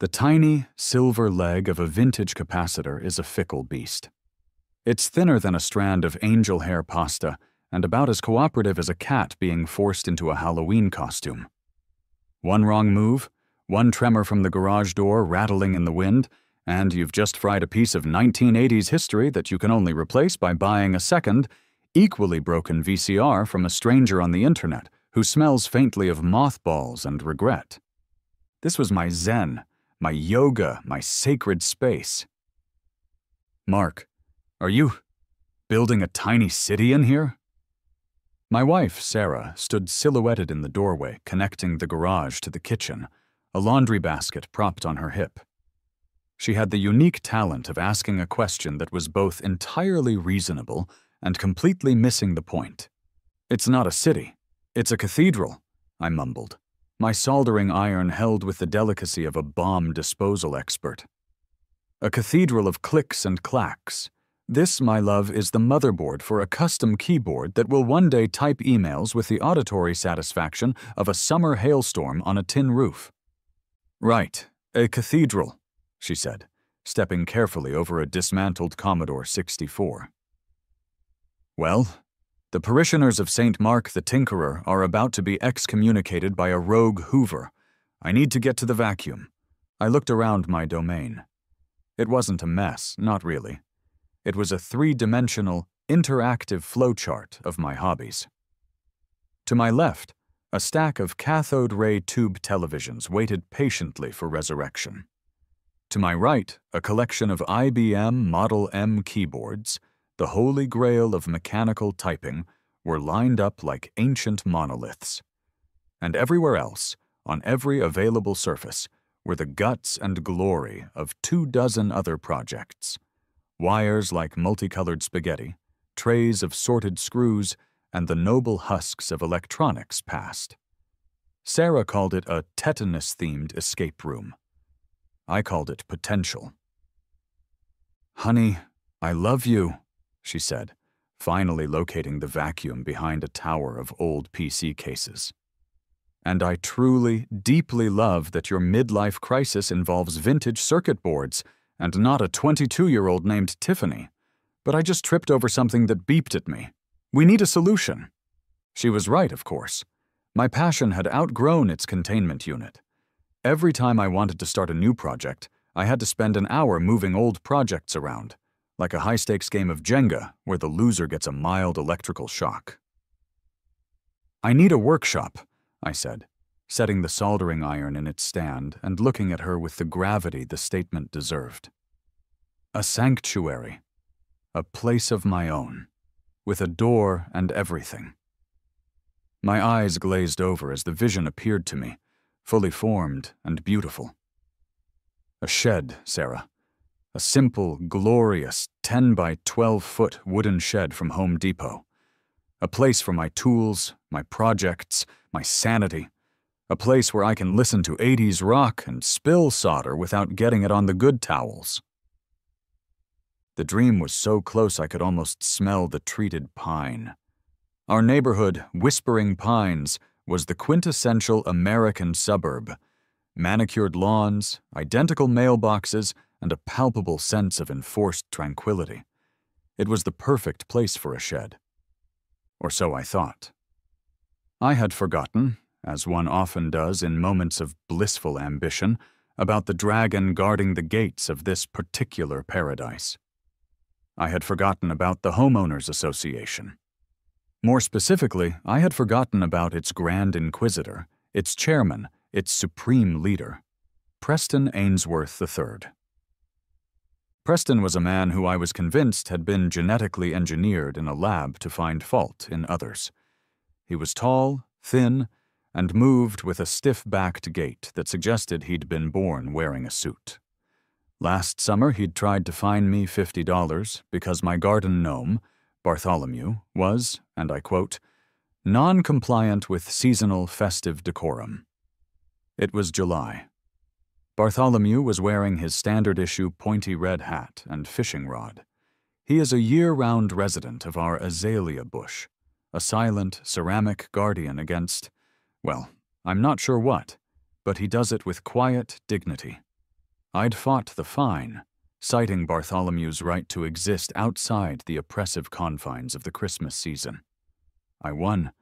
The tiny, silver leg of a vintage capacitor is a fickle beast. It's thinner than a strand of angel hair pasta and about as cooperative as a cat being forced into a Halloween costume. One wrong move, one tremor from the garage door rattling in the wind, and you've just fried a piece of 1980s history that you can only replace by buying a second, equally broken VCR from a stranger on the internet who smells faintly of mothballs and regret. This was my zen, my yoga, my sacred space. Mark, are you building a tiny city in here? My wife, Sarah, stood silhouetted in the doorway connecting the garage to the kitchen, a laundry basket propped on her hip. She had the unique talent of asking a question that was both entirely reasonable and completely missing the point. It's not a city. It's a cathedral, I mumbled, my soldering iron held with the delicacy of a bomb disposal expert. A cathedral of clicks and clacks. This, my love, is the motherboard for a custom keyboard that will one day type emails with the auditory satisfaction of a summer hailstorm on a tin roof. Right, a cathedral, she said, stepping carefully over a dismantled Commodore 64. Well, the parishioners of St. Mark the Tinkerer are about to be excommunicated by a rogue Hoover. I need to get to the vacuum. I looked around my domain. It wasn't a mess, not really. It was a three-dimensional, interactive flowchart of my hobbies. To my left, a stack of cathode ray tube televisions waited patiently for resurrection. To my right, a collection of IBM Model M keyboards, the holy grail of mechanical typing, were lined up like ancient monoliths. And everywhere else, on every available surface, were the guts and glory of 24 other projects. Wires like multicolored spaghetti, trays of sorted screws, and the noble husks of electronics past. Sarah called it a tetanus-themed escape room. I called it potential. "Honey, I love you," she said, finally locating the vacuum behind a tower of old PC cases. "And I truly, deeply love that your midlife crisis involves vintage circuit boards and not a 22-year-old named Tiffany. But I just tripped over something that beeped at me. We need a solution." She was right, of course. My passion had outgrown its containment unit. Every time I wanted to start a new project, I had to spend an hour moving old projects around, like a high-stakes game of Jenga where the loser gets a mild electrical shock. "I need a workshop," I said, setting the soldering iron in its stand and looking at her with the gravity the statement deserved. "A sanctuary. A place of my own, with a door and everything." My eyes glazed over as the vision appeared to me, fully formed and beautiful. "A shed, Sarah. A simple, glorious 10 by 12-foot wooden shed from Home Depot. A place for my tools, my projects, my sanity. A place where I can listen to 80s rock and spill solder without getting it on the good towels." The dream was so close I could almost smell the treated pine. Our neighborhood, Whispering Pines, was the quintessential American suburb. Manicured lawns, identical mailboxes, and a palpable sense of enforced tranquility. It was the perfect place for a shed. Or so I thought. I had forgotten, as one often does in moments of blissful ambition, about the dragon guarding the gates of this particular paradise. I had forgotten about the Homeowners Association. More specifically, I had forgotten about its Grand Inquisitor, its chairman, its supreme leader, Preston Ainsworth III. Preston was a man who I was convinced had been genetically engineered in a lab to find fault in others. He was tall, thin, and moved with a stiff-backed gait that suggested he'd been born wearing a suit. Last summer, he'd tried to fine me $50 because my garden gnome, Bartholomew, was, and I quote, non-compliant with seasonal festive decorum. It was July. Bartholomew was wearing his standard-issue pointy red hat and fishing rod. He is a year-round resident of our azalea bush, a silent ceramic guardian against, well, I'm not sure what, but he does it with quiet dignity. I'd fought the fine, citing Bartholomew's right to exist outside the oppressive confines of the Christmas season. I won,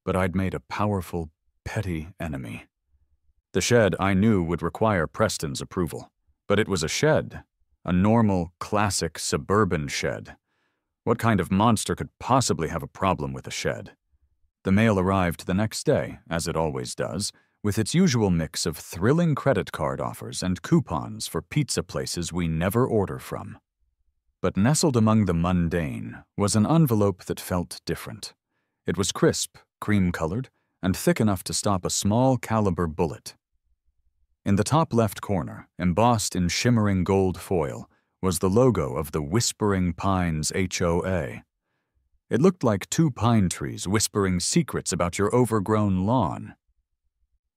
but I'd made a powerful, petty enemy. The shed, I knew, would require Preston's approval, but it was a shed, a normal, classic suburban shed. What kind of monster could possibly have a problem with a shed? The mail arrived the next day, as it always does, with its usual mix of thrilling credit card offers and coupons for pizza places we never order from. But nestled among the mundane was an envelope that felt different. It was crisp, cream-colored, and thick enough to stop a small-caliber bullet. In the top left corner, embossed in shimmering gold foil, was the logo of the Whispering Pines HOA. It looked like two pine trees whispering secrets about your overgrown lawn.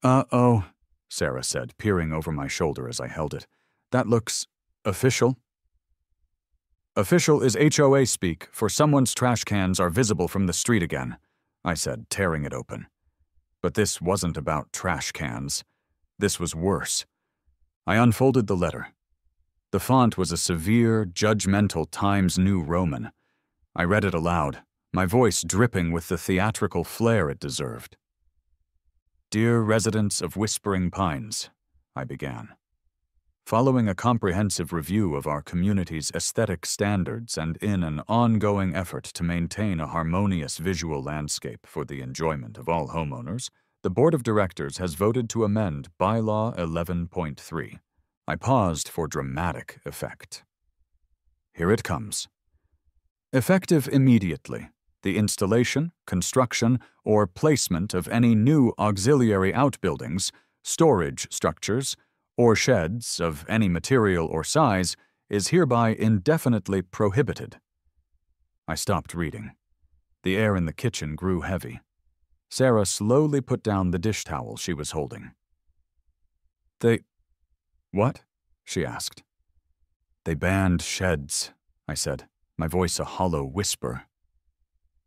"Uh-oh," Sarah said, peering over my shoulder as I held it. "That looks official." "Official is HOA speak for someone's trash cans are visible from the street again," I said, tearing it open. But this wasn't about trash cans. This was worse. I unfolded the letter. The font was a severe, judgmental Times New Roman. I read it aloud, my voice dripping with the theatrical flair it deserved. "Dear residents of Whispering Pines," I began. Following a comprehensive review of our community's aesthetic standards and in an ongoing effort to maintain a harmonious visual landscape for the enjoyment of all homeowners, the Board of Directors has voted to amend Bylaw 11.3. I paused for dramatic effect. Here it comes. Effective immediately, the installation, construction, or placement of any new auxiliary outbuildings, storage structures, or sheds of any material or size is hereby indefinitely prohibited. I stopped reading. The air in the kitchen grew heavy. Sarah slowly put down the dish towel she was holding. "What?" she asked. "They banned sheds," I said, my voice a hollow whisper.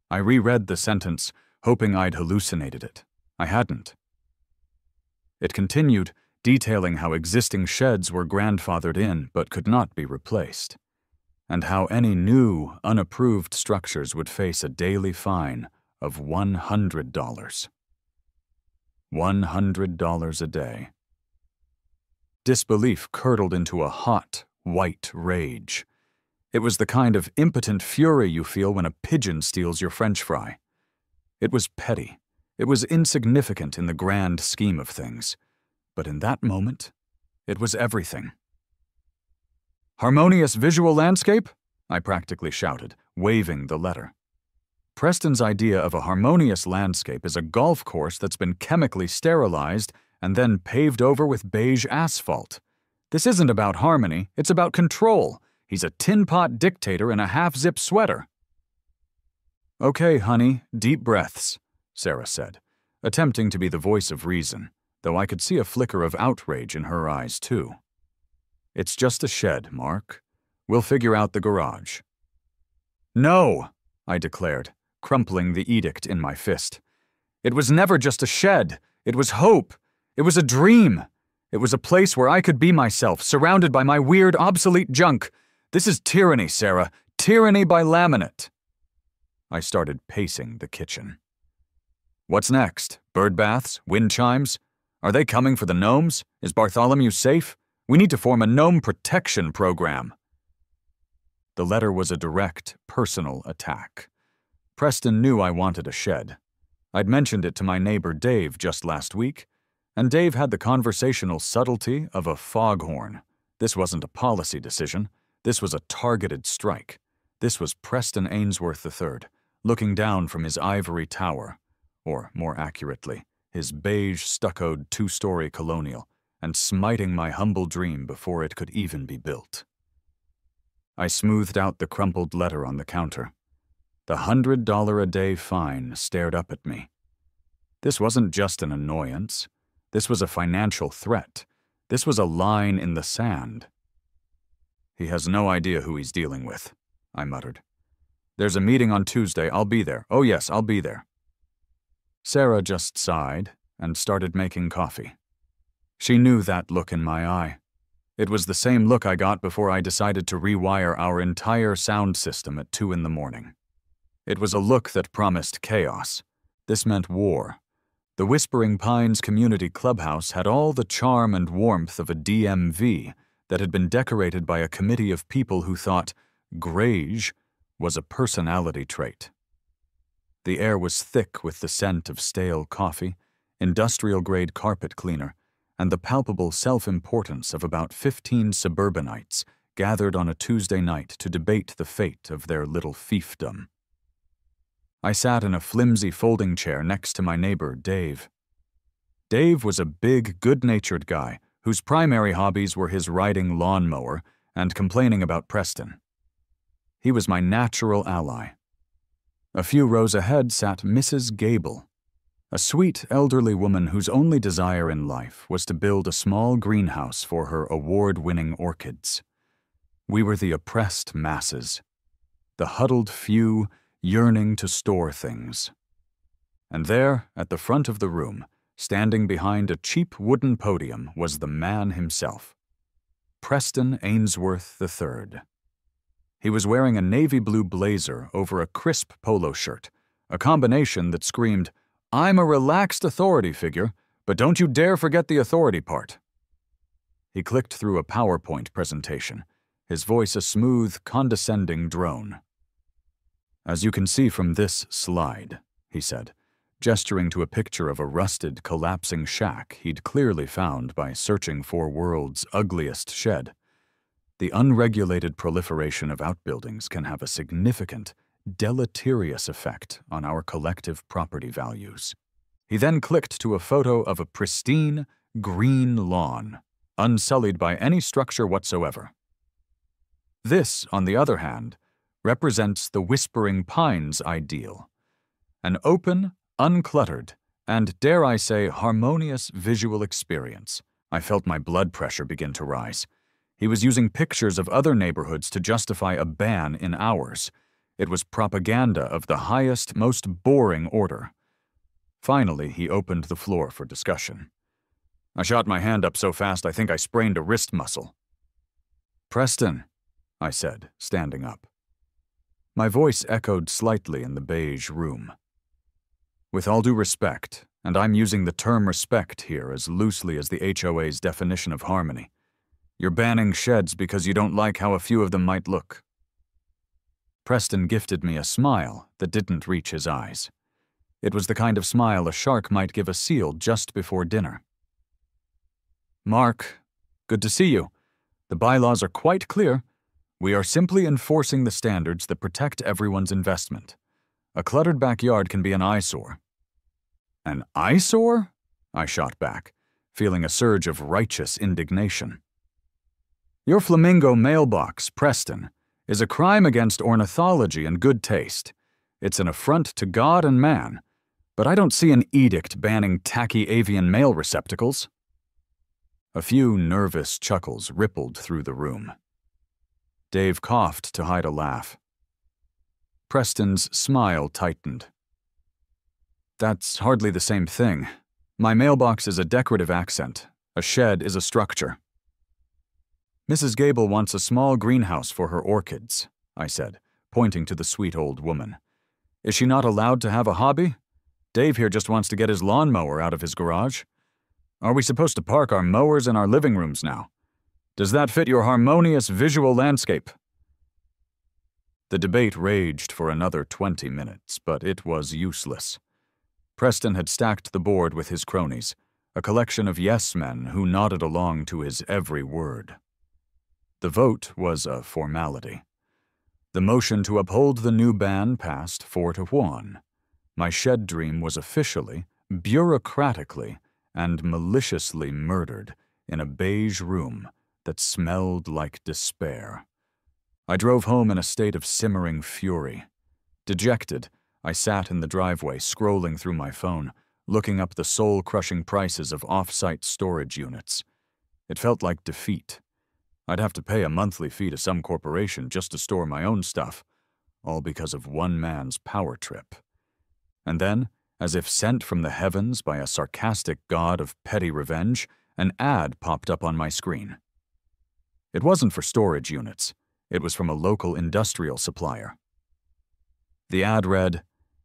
I reread the sentence, hoping I'd hallucinated it. I hadn't. It continued, detailing how existing sheds were grandfathered in but could not be replaced, and how any new, unapproved structures would face a daily fine of $100. $100 a day. Disbelief curdled into a hot, white rage. It was the kind of impotent fury you feel when a pigeon steals your French fry. It was petty. It was insignificant in the grand scheme of things. But in that moment, it was everything. "Harmonious visual landscape?" I practically shouted, waving the letter. Preston's idea of a harmonious landscape is a golf course that's been chemically sterilized and then paved over with beige asphalt. This isn't about harmony, it's about control. He's a tin-pot dictator in a half-zip sweater. "Okay, honey, deep breaths," Sarah said, attempting to be the voice of reason, though I could see a flicker of outrage in her eyes, too. "It's just a shed, Mark. We'll figure out the garage." "No," I declared, crumpling the edict in my fist. "It was never just a shed. It was hope. It was a dream. It was a place where I could be myself, surrounded by my weird, obsolete junk. This is tyranny, Sarah. Tyranny by laminate." I started pacing the kitchen. "What's next? Bird baths? Wind chimes? Are they coming for the gnomes? Is Bartholomew safe? We need to form a gnome protection program." The letter was a direct, personal attack. Preston knew I wanted a shed. I'd mentioned it to my neighbor Dave just last week, and Dave had the conversational subtlety of a foghorn. This wasn't a policy decision. This was a targeted strike. This was Preston Ainsworth III, looking down from his ivory tower, or more accurately, his beige stuccoed two-story colonial, and smiting my humble dream before it could even be built. I smoothed out the crumpled letter on the counter. The $100 a day fine stared up at me. This wasn't just an annoyance. This was a financial threat. This was a line in the sand. "He has no idea who he's dealing with," I muttered. "There's a meeting on Tuesday. I'll be there. Oh yes, I'll be there." Sarah just sighed and started making coffee. She knew that look in my eye. It was the same look I got before I decided to rewire our entire sound system at 2 in the morning. It was a look that promised chaos. This meant war. The Whispering Pines Community Clubhouse had all the charm and warmth of a DMV that had been decorated by a committee of people who thought grage was a personality trait. The air was thick with the scent of stale coffee, industrial-grade carpet cleaner, and the palpable self-importance of about 15 suburbanites gathered on a Tuesday night to debate the fate of their little fiefdom. I sat in a flimsy folding chair next to my neighbor, Dave. Dave was a big, good-natured guy whose primary hobbies were his riding lawnmower and complaining about Preston. He was my natural ally. A few rows ahead sat Mrs. Gable, a sweet elderly woman whose only desire in life was to build a small greenhouse for her award-winning orchids. We were the oppressed masses, the huddled few yearning to store things. And there, at the front of the room, standing behind a cheap wooden podium, was the man himself, Preston Ainsworth III. He was wearing a navy blue blazer over a crisp polo shirt, a combination that screamed, "I'm a relaxed authority figure, but don't you dare forget the authority part." He clicked through a PowerPoint presentation, his voice a smooth, condescending drone. "As you can see from this slide," he said, gesturing to a picture of a rusted, collapsing shack he'd clearly found by searching for world's ugliest shed, the unregulated proliferation of outbuildings can have a significant, deleterious effect on our collective property values. He then clicked to a photo of a pristine, green lawn, unsullied by any structure whatsoever. This, on the other hand, represents the Whispering Pines ideal. An open, uncluttered, and, dare I say, harmonious visual experience. I felt my blood pressure begin to rise. He was using pictures of other neighborhoods to justify a ban in ours. It was propaganda of the highest, most boring order. Finally, he opened the floor for discussion. I shot my hand up so fast I think I sprained a wrist muscle. "Preston," I said, standing up. My voice echoed slightly in the beige room. "With all due respect, and I'm using the term respect here as loosely as the HOA's definition of harmony, you're banning sheds because you don't like how a few of them might look." Preston gifted me a smile that didn't reach his eyes. It was the kind of smile a shark might give a seal just before dinner. "Mark, good to see you. The bylaws are quite clear. We are simply enforcing the standards that protect everyone's investment. A cluttered backyard can be an eyesore." "An eyesore?" I shot back, feeling a surge of righteous indignation. "Your flamingo mailbox, Preston, is a crime against ornithology and good taste. It's an affront to God and man, but I don't see an edict banning tacky avian mail receptacles." A few nervous chuckles rippled through the room. Dave coughed to hide a laugh. Preston's smile tightened. "That's hardly the same thing. My mailbox is a decorative accent. A shed is a structure." "Mrs. Gable wants a small greenhouse for her orchids," I said, pointing to the sweet old woman. "Is she not allowed to have a hobby? Dave here just wants to get his lawnmower out of his garage. Are we supposed to park our mowers in our living rooms now? Does that fit your harmonious visual landscape?" The debate raged for another 20 minutes, but it was useless. Preston had stacked the board with his cronies, a collection of yes-men who nodded along to his every word. The vote was a formality. The motion to uphold the new ban passed 4-1. My shed dream was officially, bureaucratically, and maliciously murdered in a beige room that smelled like despair. I drove home in a state of simmering fury. Dejected, I sat in the driveway scrolling through my phone, looking up the soul-crushing prices of off-site storage units. It felt like defeat. I'd have to pay a monthly fee to some corporation just to store my own stuff, all because of one man's power trip. And then, as if sent from the heavens by a sarcastic god of petty revenge, an ad popped up on my screen. It wasn't for storage units. It was from a local industrial supplier. The ad read,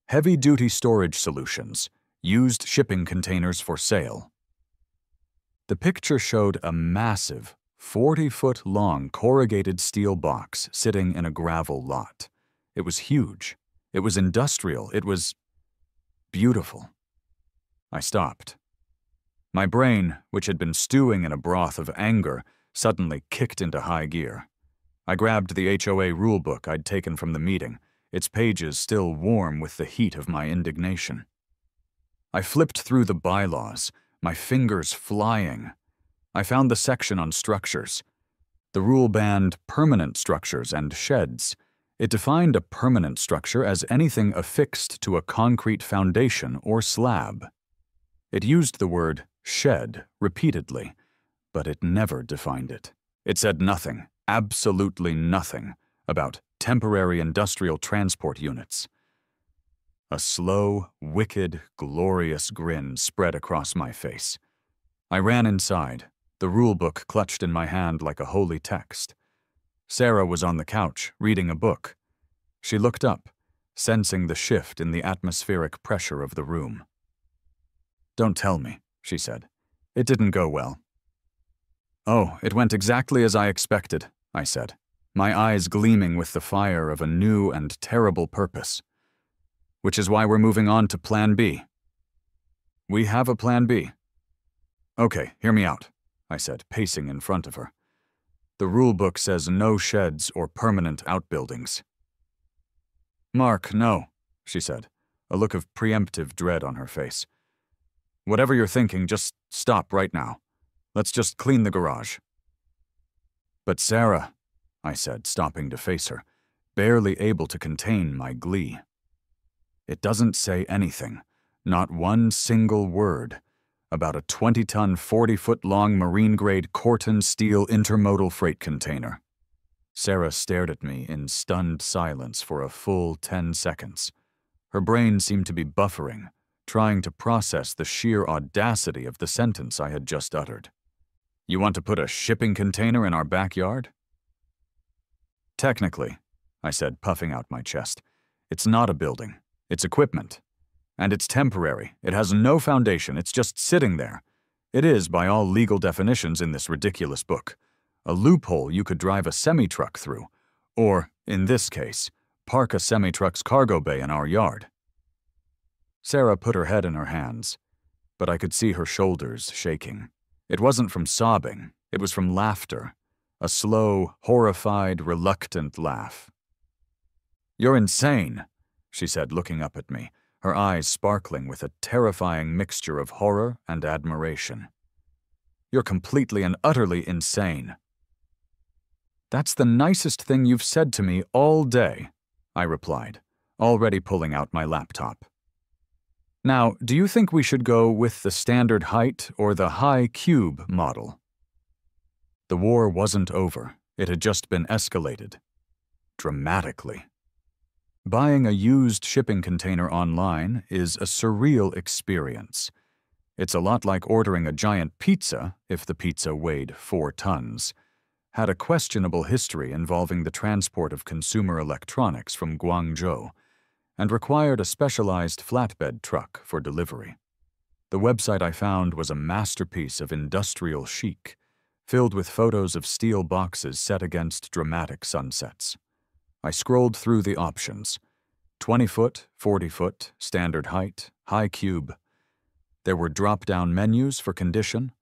"Heavy-duty storage solutions, used shipping containers for sale." The picture showed a massive, 40-foot-long corrugated steel box sitting in a gravel lot. It was huge. It was industrial. It was beautiful. I stopped. My brain, which had been stewing in a broth of anger, suddenly kicked into high gear. I grabbed the HOA rulebook I'd taken from the meeting, its pages still warm with the heat of my indignation. I flipped through the bylaws, my fingers flying. I found the section on structures. The rule banned permanent structures and sheds. It defined a permanent structure as anything affixed to a concrete foundation or slab. It used the word shed repeatedly, but it never defined it. It said nothing, absolutely nothing, about temporary industrial transport units. A slow, wicked, glorious grin spread across my face. I ran inside, the rulebook clutched in my hand like a holy text. Sarah was on the couch, reading a book. She looked up, sensing the shift in the atmospheric pressure of the room. "Don't tell me," she said. "It didn't go well." "Oh, it went exactly as I expected," I said, my eyes gleaming with the fire of a new and terrible purpose. "Which is why we're moving on to Plan B." "We have a Plan B." "Okay, hear me out," I said, pacing in front of her. "The rulebook says no sheds or permanent outbuildings." "Mark, no," she said, a look of preemptive dread on her face. "Whatever you're thinking, just stop right now. Let's just clean the garage." "But Sarah," I said, stopping to face her, barely able to contain my glee. "It doesn't say anything, not one single word, about a 20-ton, 40-foot-long marine-grade Corten steel intermodal freight container." Sarah stared at me in stunned silence for a full 10 seconds. Her brain seemed to be buffering, trying to process the sheer audacity of the sentence I had just uttered. "You want to put a shipping container in our backyard?" "Technically," I said, puffing out my chest, "it's not a building. It's equipment. And it's temporary. It has no foundation. It's just sitting there. It is, by all legal definitions in this ridiculous book, a loophole you could drive a semi-truck through, or, in this case, park a semi-truck's cargo bay in our yard." Sarah put her head in her hands, but I could see her shoulders shaking. It wasn't from sobbing. It was from laughter, a slow, horrified, reluctant laugh. "You're insane," she said, looking up at me, her eyes sparkling with a terrifying mixture of horror and admiration. "You're completely and utterly insane." "That's the nicest thing you've said to me all day," I replied, already pulling out my laptop. "Now, do you think we should go with the standard height or the high cube model?" The war wasn't over. It had just been escalated. Dramatically. Buying a used shipping container online is a surreal experience. It's a lot like ordering a giant pizza, if the pizza weighed 4 tons, had a questionable history involving the transport of consumer electronics from Guangzhou, and required a specialized flatbed truck for delivery. The website I found was a masterpiece of industrial chic, filled with photos of steel boxes set against dramatic sunsets. I scrolled through the options: 20-foot, 40-foot, standard height, high cube. There were drop-down menus for condition,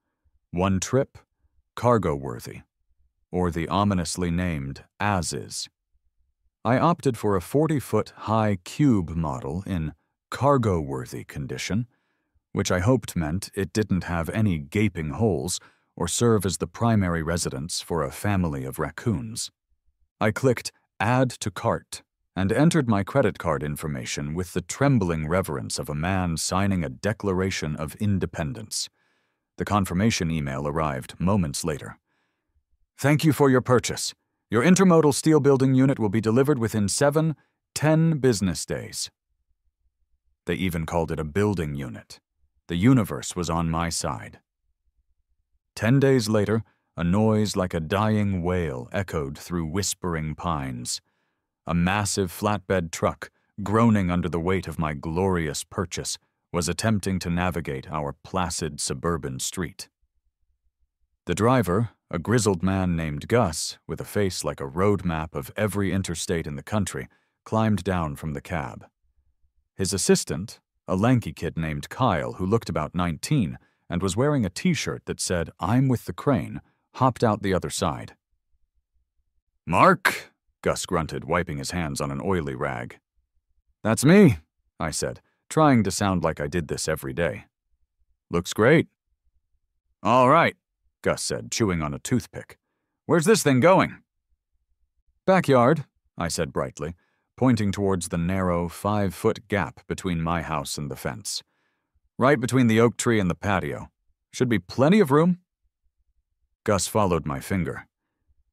one trip, cargo-worthy, or the ominously named as-is. I opted for a 40-foot high cube model in cargo-worthy condition, which I hoped meant it didn't have any gaping holes or serve as the primary residence for a family of raccoons. I clicked Add to Cart and entered my credit card information with the trembling reverence of a man signing a Declaration of Independence. The confirmation email arrived moments later. "Thank you for your purchase. Your intermodal steel building unit will be delivered within 10 business days." They even called it a building unit. The universe was on my side. 10 days later, A noise like a dying wail echoed through whispering pines. A massive flatbed truck, groaning under the weight of my glorious purchase, was attempting to navigate our placid suburban street. The driver, a grizzled man named Gus, with a face like a road map of every interstate in the country, climbed down from the cab. His assistant, a lanky kid named Kyle who looked about 19 and was wearing a t-shirt that said, "I'm with the crane," hopped out the other side. "Mark," Gus grunted, wiping his hands on an oily rag. "That's me," I said, trying to sound like I did this every day. "Looks great." "All right," Gus said, chewing on a toothpick. "Where's this thing going?" "Backyard," I said brightly, pointing towards the narrow 5-foot gap between my house and the fence. "Right between the oak tree and the patio. Should be plenty of room." Gus followed my finger.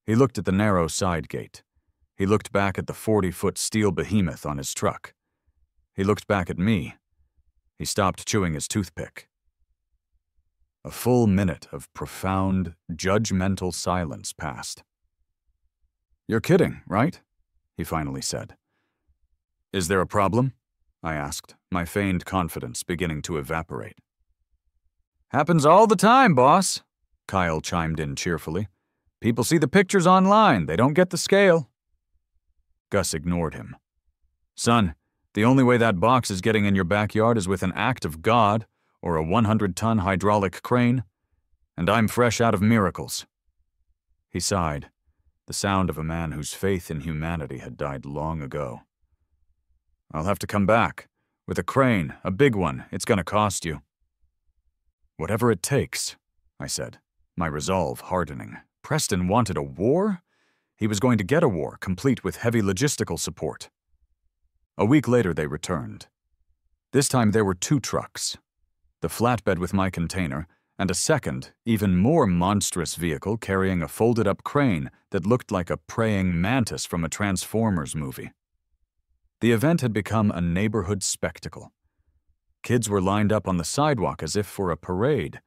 He looked at the narrow side gate. He looked back at the 40-foot steel behemoth on his truck. He looked back at me. He stopped chewing his toothpick. A full minute of profound, judgmental silence passed. "You're kidding, right?" he finally said. "Is there a problem?" I asked, my feigned confidence beginning to evaporate. "Happens all the time, boss," Kyle chimed in cheerfully. "People see the pictures online, they don't get the scale." Gus ignored him. "Son, the only way that box is getting in your backyard is with an act of God or a 100-ton hydraulic crane, and I'm fresh out of miracles." He sighed, the sound of a man whose faith in humanity had died long ago. "I'll have to come back. With a crane, a big one, it's gonna cost you." "Whatever it takes," I said, my resolve hardening. Preston wanted a war? He was going to get a war, complete with heavy logistical support. A week later they returned. This time there were 2 trucks. The flatbed with my container, and a second, even more monstrous vehicle carrying a folded-up crane that looked like a praying mantis from a Transformers movie. The event had become a neighborhood spectacle. Kids were lined up on the sidewalk as if for a parade.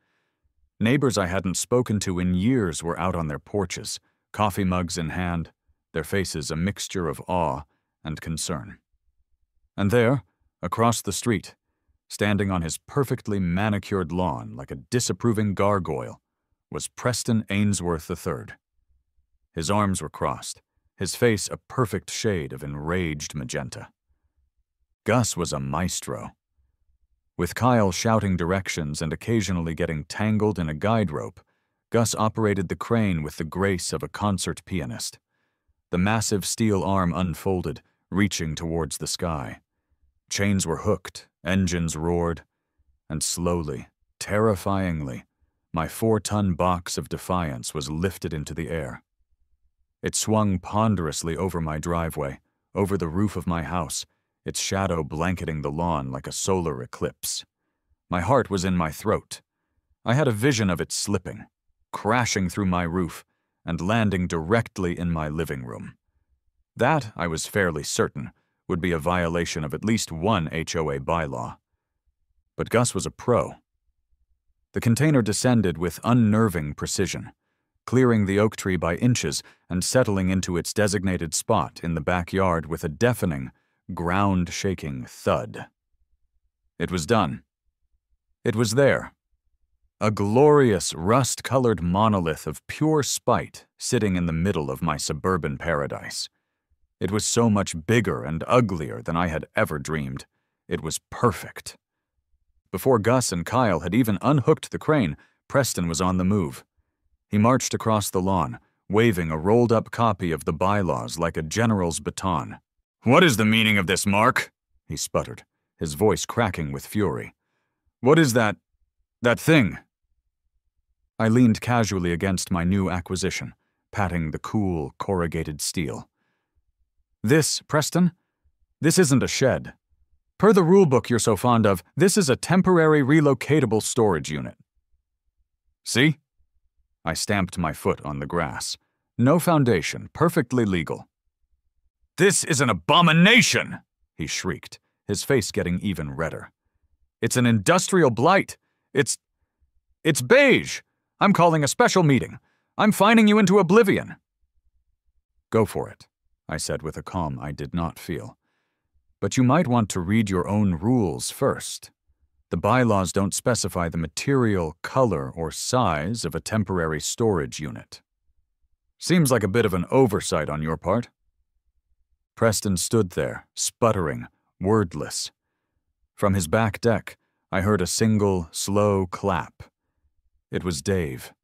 Neighbors I hadn't spoken to in years were out on their porches, coffee mugs in hand, their faces a mixture of awe and concern. And there, across the street, standing on his perfectly manicured lawn like a disapproving gargoyle, was Preston Ainsworth III. His arms were crossed, his face a perfect shade of enraged magenta. Gus was a maestro. With Kyle shouting directions and occasionally getting tangled in a guide rope, Gus operated the crane with the grace of a concert pianist. The massive steel arm unfolded, reaching towards the sky. Chains were hooked, engines roared, and slowly, terrifyingly, my 4-ton box of defiance was lifted into the air. It swung ponderously over my driveway, over the roof of my house, its shadow blanketing the lawn like a solar eclipse. My heart was in my throat. I had a vision of it slipping, crashing through my roof, and landing directly in my living room. That, I was fairly certain, would be a violation of at least one HOA bylaw. But Gus was a pro. The container descended with unnerving precision, clearing the oak tree by inches and settling into its designated spot in the backyard with a deafening, ground-shaking thud. It was done. It was there. A glorious, rust-colored monolith of pure spite sitting in the middle of my suburban paradise. It was so much bigger and uglier than I had ever dreamed. It was perfect. Before Gus and Kyle had even unhooked the crane, Preston was on the move. He marched across the lawn, waving a rolled-up copy of the bylaws like a general's baton. "What is the meaning of this, Mark?" he sputtered, his voice cracking with fury. "What is that thing?" I leaned casually against my new acquisition, patting the cool, corrugated steel. "This, Preston, this isn't a shed. Per the rulebook you're so fond of, this is a temporary relocatable storage unit." "See?" I stamped my foot on the grass. "No foundation, perfectly legal." "This is an abomination!" he shrieked, his face getting even redder. "It's an industrial blight. It's beige. I'm calling a special meeting. I'm fining you into oblivion." "Go for it," I said with a calm I did not feel. "But you might want to read your own rules first. The bylaws don't specify the material, color, or size of a temporary storage unit. Seems like a bit of an oversight on your part." Preston stood there, sputtering, wordless. From his back deck, I heard a single, slow clap. It was Dave.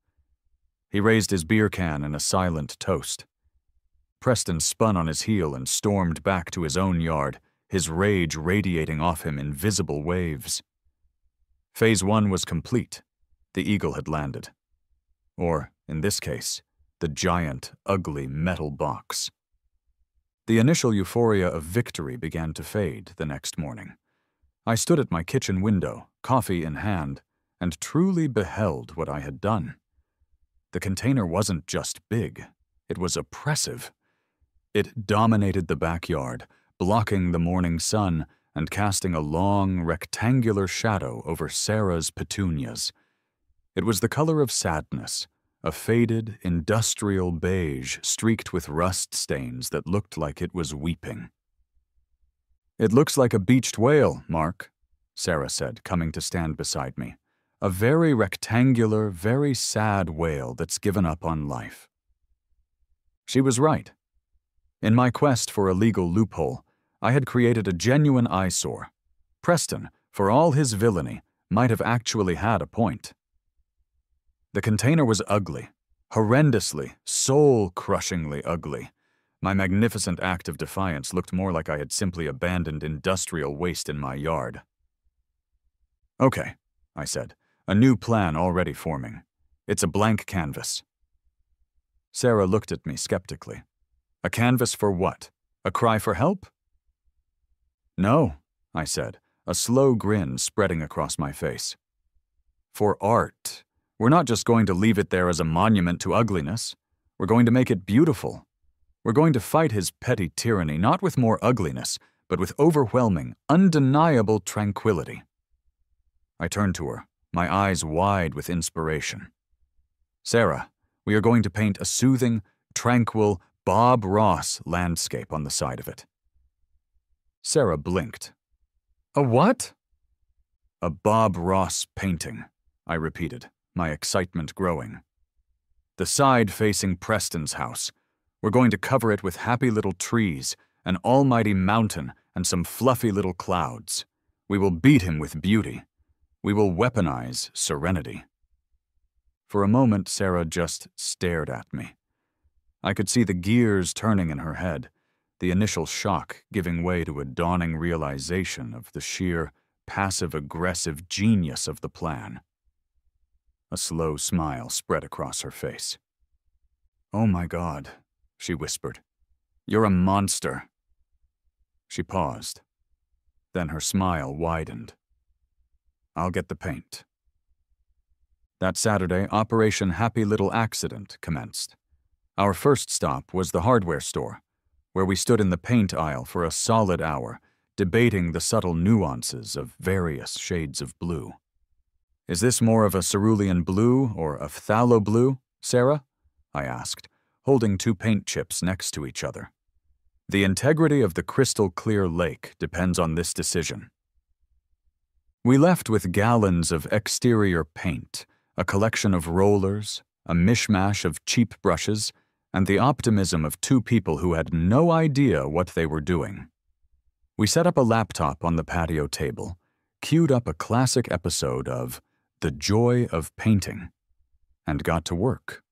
He raised his beer can in a silent toast. Preston spun on his heel and stormed back to his own yard, his rage radiating off him in visible waves. Phase 1 was complete. The Eagle had landed. Or, in this case, the giant, ugly metal box. The initial euphoria of victory began to fade the next morning. I stood at my kitchen window, coffee in hand, and truly beheld what I had done. The container wasn't just big, it was oppressive. It dominated the backyard, blocking the morning sun and casting a long, rectangular shadow over Sarah's petunias. It was the color of sadness, a faded, industrial beige streaked with rust stains that looked like it was weeping. "It looks like a beached whale, Mark," Sarah said, coming to stand beside me. "A very rectangular, very sad whale that's given up on life." She was right. In my quest for a legal loophole, I had created a genuine eyesore. Preston, for all his villainy, might have actually had a point. The container was ugly, horrendously, soul-crushingly ugly. My magnificent act of defiance looked more like I had simply abandoned industrial waste in my yard. "Okay," I said, a new plan already forming. "It's a blank canvas." Sarah looked at me skeptically. "A canvas for what? A cry for help?" "No," I said, a slow grin spreading across my face. "For art. We're not just going to leave it there as a monument to ugliness. We're going to make it beautiful. We're going to fight his petty tyranny not with more ugliness, but with overwhelming, undeniable tranquility." I turned to her, my eyes wide with inspiration. "Sarah, we are going to paint a soothing, tranquil, Bob Ross landscape on the side of it." Sarah blinked. "A what?" "A Bob Ross painting," I repeated, my excitement growing. "The side facing Preston's house. We're going to cover it with happy little trees, an almighty mountain, and some fluffy little clouds. We will beat him with beauty. We will weaponize serenity." For a moment, Sarah just stared at me. I could see the gears turning in her head, the initial shock giving way to a dawning realization of the sheer, passive-aggressive genius of the plan. A slow smile spread across her face. "Oh my God," she whispered. "You're a monster." She paused. Then her smile widened. "I'll get the paint." That Saturday, Operation Happy Little Accident commenced. Our first stop was the hardware store, where we stood in the paint aisle for a solid hour, debating the subtle nuances of various shades of blue. "Is this more of a cerulean blue or a phthalo blue, Sarah?" I asked, holding two paint chips next to each other. "The integrity of the crystal-clear lake depends on this decision." We left with gallons of exterior paint, a collection of rollers, a mishmash of cheap brushes, and the optimism of two people who had no idea what they were doing. We set up a laptop on the patio table, queued up a classic episode of The Joy of Painting, and got to work.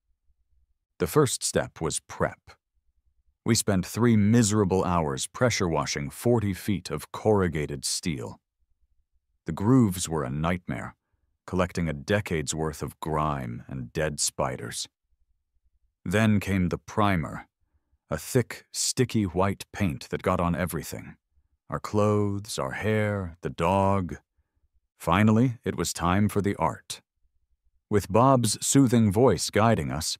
The first step was prep. We spent 3 miserable hours pressure washing 40 feet of corrugated steel. The grooves were a nightmare, collecting a decade's worth of grime and dead spiders. Then came the primer, a thick, sticky white paint that got on everything. Our clothes, our hair, the dog. Finally, it was time for the art. With Bob's soothing voice guiding us,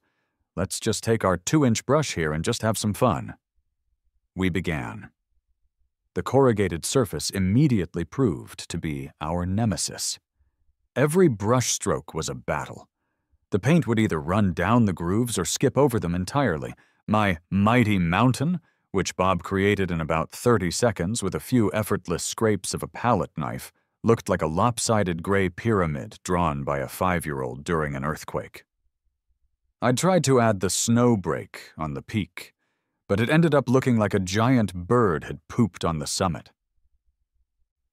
"Let's just take our 2-inch brush here and just have some fun." We began. The corrugated surface immediately proved to be our nemesis. Every brushstroke was a battle. The paint would either run down the grooves or skip over them entirely. My mighty mountain, which Bob created in about 30 seconds with a few effortless scrapes of a palette knife, looked like a lopsided gray pyramid drawn by a 5-year-old during an earthquake. I'd tried to add the snow break on the peak, but it ended up looking like a giant bird had pooped on the summit.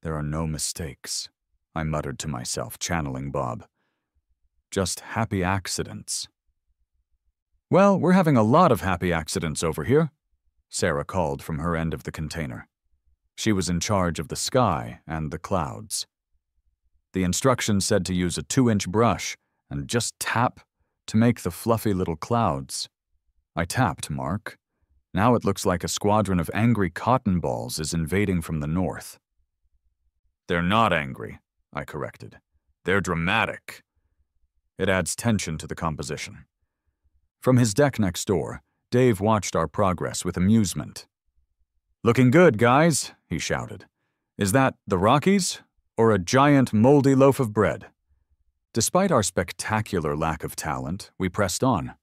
There are no mistakes, I muttered to myself, channeling Bob. Just happy accidents. Well, we're having a lot of happy accidents over here, Sarah called from her end of the container. She was in charge of the sky and the clouds. The instructions said to use a 2-inch brush and just tap to make the fluffy little clouds. I tapped, Mark. Now it looks like a squadron of angry cotton balls is invading from the north. They're not angry, I corrected. They're dramatic. It adds tension to the composition. From his deck next door, Dave watched our progress with amusement. "Looking good, guys," he shouted. "Is that the Rockies or a giant moldy loaf of bread?" Despite our spectacular lack of talent, we pressed on.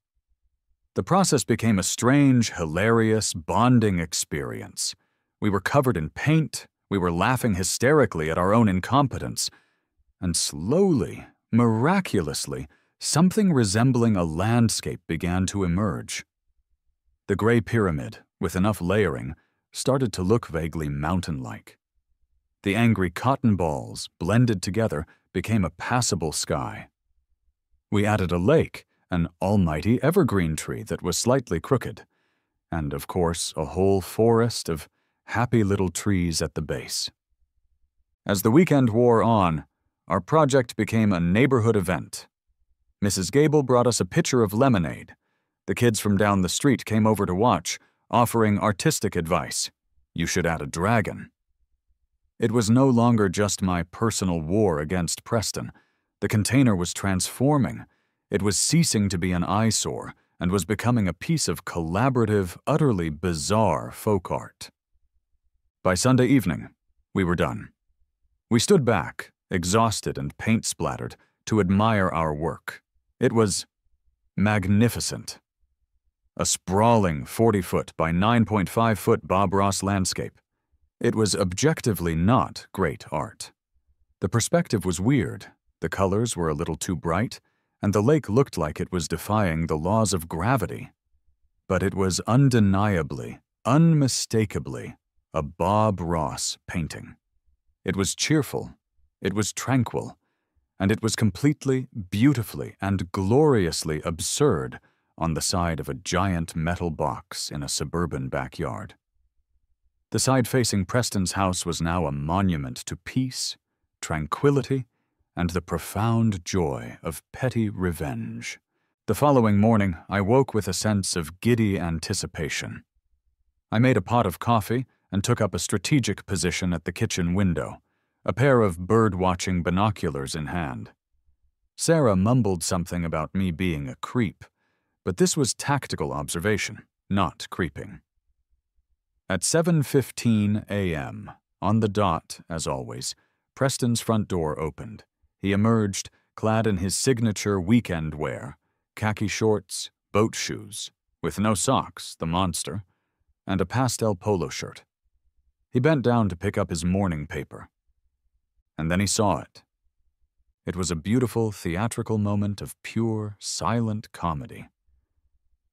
The process became a strange, hilarious, bonding experience. We were covered in paint, we were laughing hysterically at our own incompetence, and slowly, miraculously, something resembling a landscape began to emerge. The gray pyramid, with enough layering, started to look vaguely mountain-like. The angry cotton balls, blended together, became a passable sky. We added a lake, an almighty evergreen tree that was slightly crooked, and, of course, a whole forest of happy little trees at the base. As the weekend wore on, our project became a neighborhood event. Mrs. Gable brought us a pitcher of lemonade. The kids from down the street came over to watch, offering artistic advice. You should add a dragon. It was no longer just my personal war against Preston. The container was transforming. It was ceasing to be an eyesore and was becoming a piece of collaborative, utterly bizarre folk art. By Sunday evening, we were done. We stood back, exhausted and paint-splattered, to admire our work. It was magnificent. A sprawling 40-foot by 9.5-foot Bob Ross landscape. It was objectively not great art. The perspective was weird, the colors were a little too bright, and the lake looked like it was defying the laws of gravity. But it was undeniably, unmistakably, a Bob Ross painting. It was cheerful, it was tranquil, and it was completely, beautifully, and gloriously absurd on the side of a giant metal box in a suburban backyard. The side facing Preston's house was now a monument to peace, tranquility, and the profound joy of petty revenge. The following morning, I woke with a sense of giddy anticipation. I made a pot of coffee and took up a strategic position at the kitchen window, a pair of bird-watching binoculars in hand. Sarah mumbled something about me being a creep, but this was tactical observation, not creeping. At 7:15 a.m., on the dot, as always, Preston's front door opened. He emerged, clad in his signature weekend wear, khaki shorts, boat shoes, with no socks, the monster, and a pastel polo shirt. He bent down to pick up his morning paper. And then he saw it. It was a beautiful, theatrical moment of pure, silent comedy.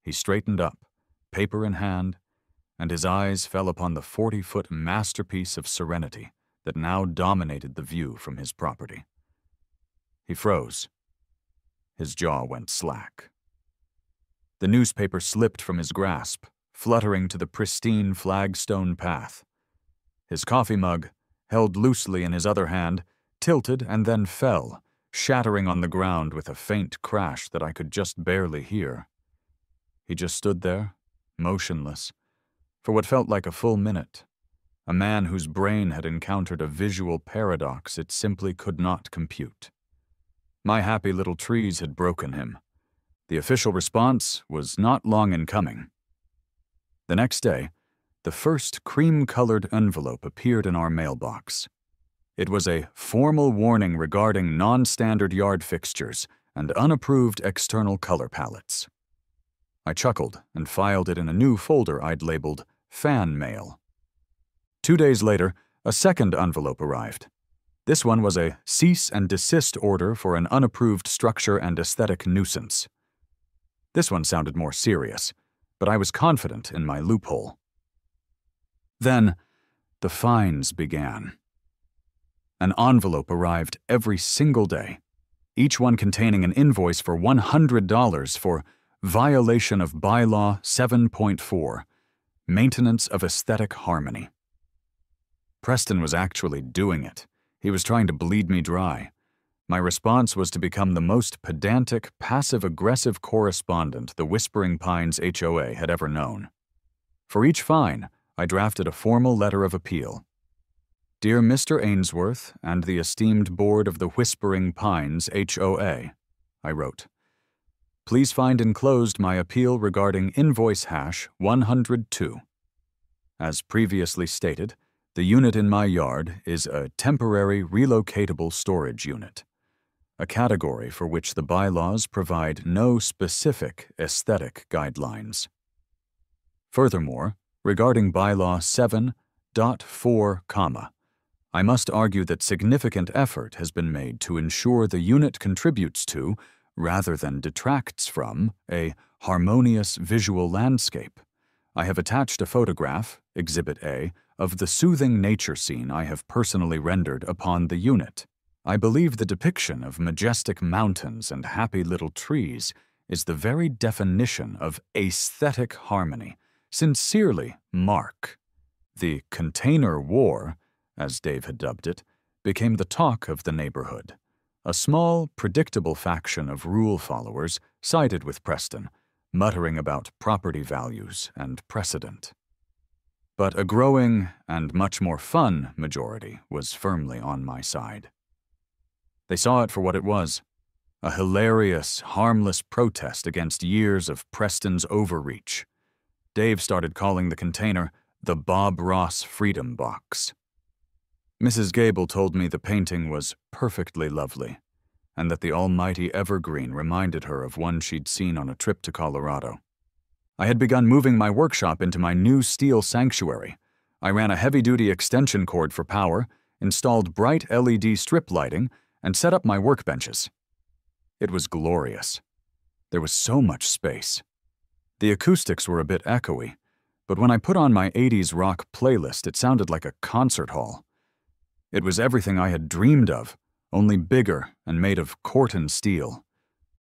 He straightened up, paper in hand, and his eyes fell upon the 40-foot masterpiece of serenity that now dominated the view from his property. He froze. His jaw went slack. The newspaper slipped from his grasp, fluttering to the pristine flagstone path. His coffee mug, held loosely in his other hand, tilted and then fell, shattering on the ground with a faint crash that I could just barely hear. He just stood there, motionless, for what felt like a full minute, a man whose brain had encountered a visual paradox it simply could not compute. My happy little trees had broken him. The official response was not long in coming. The next day, the first cream-colored envelope appeared in our mailbox. It was a formal warning regarding non-standard yard fixtures and unapproved external color palettes. I chuckled and filed it in a new folder I'd labeled Fan Mail. 2 days later, a second envelope arrived. This one was a cease and desist order for an unapproved structure and aesthetic nuisance. This one sounded more serious, but I was confident in my loophole. Then, the fines began. An envelope arrived every single day, each one containing an invoice for $100 for violation of Bylaw 7.4, maintenance of aesthetic harmony. Preston was actually doing it. He was trying to bleed me dry. My response was to become the most pedantic, passive-aggressive correspondent the Whispering Pines HOA had ever known. For each fine, I drafted a formal letter of appeal. Dear Mr. Ainsworth and the esteemed board of the Whispering Pines HOA, I wrote, please find enclosed my appeal regarding invoice hash 102. As previously stated, the unit in my yard is a temporary relocatable storage unit, a category for which the bylaws provide no specific aesthetic guidelines. Furthermore, regarding Bylaw 7.4, I must argue that significant effort has been made to ensure the unit contributes to, rather than detracts from, a harmonious visual landscape. I have attached a photograph, Exhibit A, of the soothing nature scene I have personally rendered upon the unit. I believe the depiction of majestic mountains and happy little trees is the very definition of aesthetic harmony. Sincerely, Mark. The container war, as Dave had dubbed it, became the talk of the neighborhood. A small, predictable faction of rule followers sided with Preston, muttering about property values and precedent. But a growing and much more fun majority was firmly on my side. They saw it for what it was, a hilarious, harmless protest against years of Preston's overreach. Dave started calling the container the Bob Ross Freedom Box. Mrs. Gable told me the painting was perfectly lovely, and that the almighty evergreen reminded her of one she'd seen on a trip to Colorado. I had begun moving my workshop into my new steel sanctuary. I ran a heavy-duty extension cord for power, installed bright LED strip lighting, and set up my workbenches. It was glorious. There was so much space. The acoustics were a bit echoey, but when I put on my 80s rock playlist, it sounded like a concert hall. It was everything I had dreamed of, only bigger and made of Corten steel.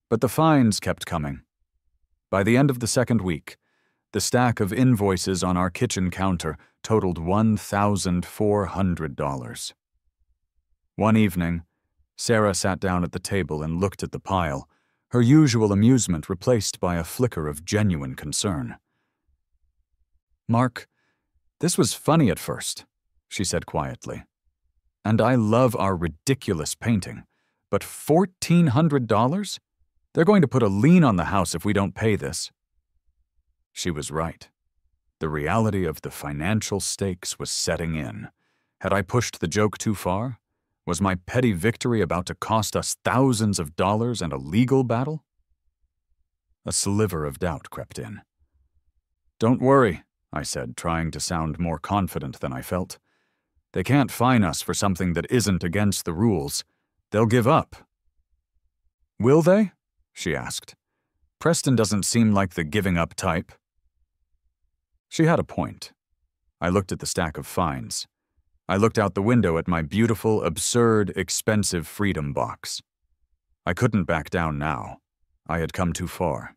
But the fines kept coming. By the end of the second week, the stack of invoices on our kitchen counter totaled $1,400. One evening, Sarah sat down at the table and looked at the pile, her usual amusement replaced by a flicker of genuine concern. Mark, this was funny at first, she said quietly. And I love our ridiculous painting, but $1,400? They're going to put a lien on the house if we don't pay this. She was right. The reality of the financial stakes was setting in. Had I pushed the joke too far? Was my petty victory about to cost us thousands of dollars and a legal battle? A sliver of doubt crept in. Don't worry, I said, trying to sound more confident than I felt. They can't fine us for something that isn't against the rules. They'll give up. Will they? She asked. Preston doesn't seem like the giving up type. She had a point. I looked at the stack of fines. I looked out the window at my beautiful, absurd, expensive freedom box. I couldn't back down now. I had come too far.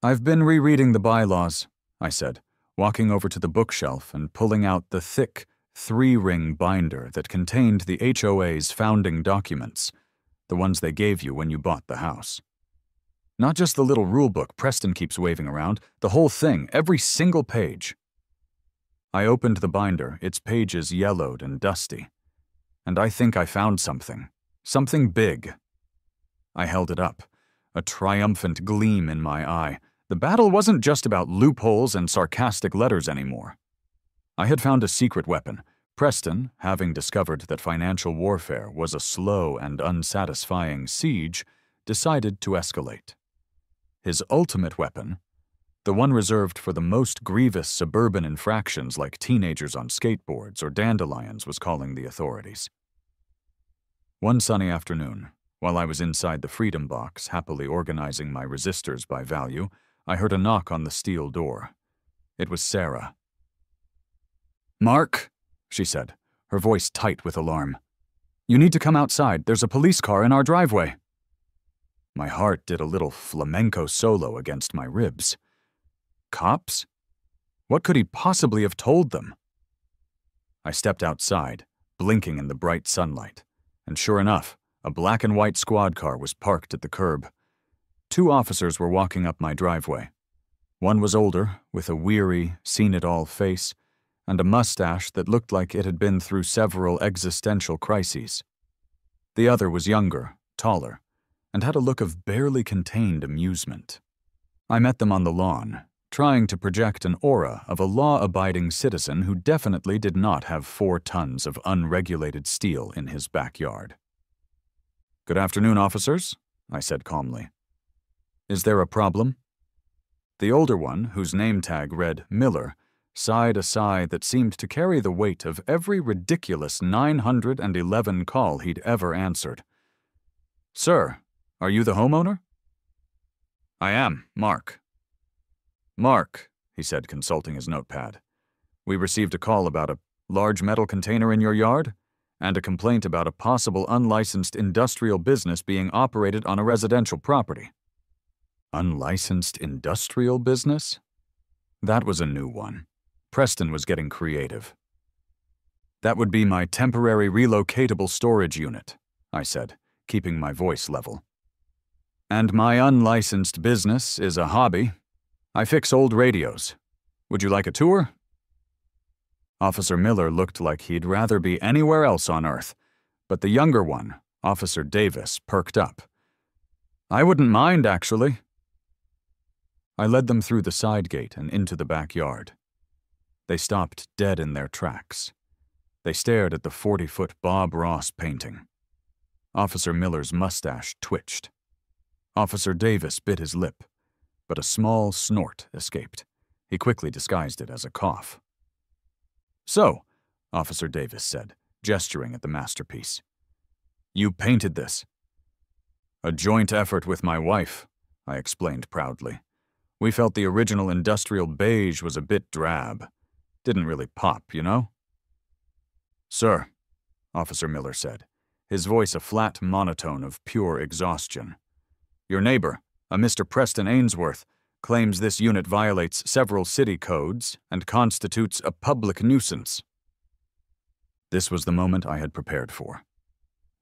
I've been rereading the bylaws, I said, walking over to the bookshelf and pulling out the thick, 3-ring binder that contained the HOA's founding documents, the ones they gave you when you bought the house. Not just the little rulebook Preston keeps waving around, the whole thing, every single page. I opened the binder, its pages yellowed and dusty. And I think I found something big. I held it up, a triumphant gleam in my eye. The battle wasn't just about loopholes and sarcastic letters anymore. I had found a secret weapon. Preston, having discovered that financial warfare was a slow and unsatisfying siege, decided to escalate. His ultimate weapon, the one reserved for the most grievous suburban infractions like teenagers on skateboards or dandelions, was calling the authorities. One sunny afternoon, while I was inside the Freedom Box happily organizing my resistors by value, I heard a knock on the steel door. It was Sarah. "Mark," she said, her voice tight with alarm. "You need to come outside. There's a police car in our driveway." My heart did a little flamenco solo against my ribs. Cops? What could he possibly have told them? I stepped outside, blinking in the bright sunlight, and sure enough, a black and white squad car was parked at the curb. 2 officers were walking up my driveway. One was older, with a weary, seen-it-all face, and a mustache that looked like it had been through several existential crises. The other was younger, taller, and had a look of barely contained amusement. I met them on the lawn, trying to project an aura of a law-abiding citizen who definitely did not have 4 tons of unregulated steel in his backyard. "Good afternoon, officers," I said calmly. "Is there a problem?" The older one, whose name tag read Miller, sighed a sigh that seemed to carry the weight of every ridiculous 911 call he'd ever answered. "Sir, are you the homeowner?" "I am, Mark." "Mark," he said, consulting his notepad, "we received a call about a large metal container in your yard and a complaint about a possible unlicensed industrial business being operated on a residential property." Unlicensed industrial business? That was a new one. Preston was getting creative. "That would be my temporary relocatable storage unit," I said, keeping my voice level. "And my unlicensed business is a hobby. I fix old radios. Would you like a tour?" Officer Miller looked like he'd rather be anywhere else on Earth, but the younger one, Officer Davis, perked up. "I wouldn't mind, actually." I led them through the side gate and into the backyard. They stopped dead in their tracks. They stared at the 40-foot Bob Ross painting. Officer Miller's mustache twitched. Officer Davis bit his lip, but a small snort escaped. He quickly disguised it as a cough. "So," Officer Davis said, gesturing at the masterpiece, "you painted this." "A joint effort with my wife," I explained proudly. "We felt the original industrial beige was a bit drab. Didn't really pop, you know?" "Sir," Officer Miller said, his voice a flat monotone of pure exhaustion, "your neighbor, a Mr. Preston Ainsworth, claims this unit violates several city codes and constitutes a public nuisance." This was the moment I had prepared for.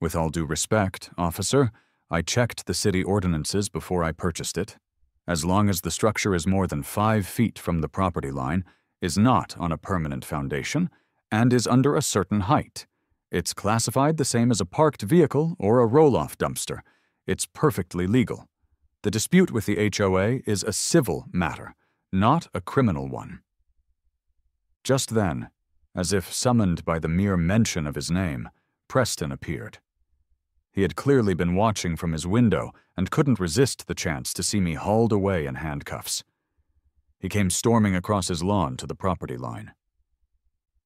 With all due respect, officer, I checked the city ordinances before I purchased it. As long as the structure is more than 5 feet from the property line, is not on a permanent foundation, and is under a certain height, it's classified the same as a parked vehicle or a roll-off dumpster. It's perfectly legal. The dispute with the HOA is a civil matter, not a criminal one. Just then, as if summoned by the mere mention of his name, Preston appeared. He had clearly been watching from his window and couldn't resist the chance to see me hauled away in handcuffs. He came storming across his lawn to the property line.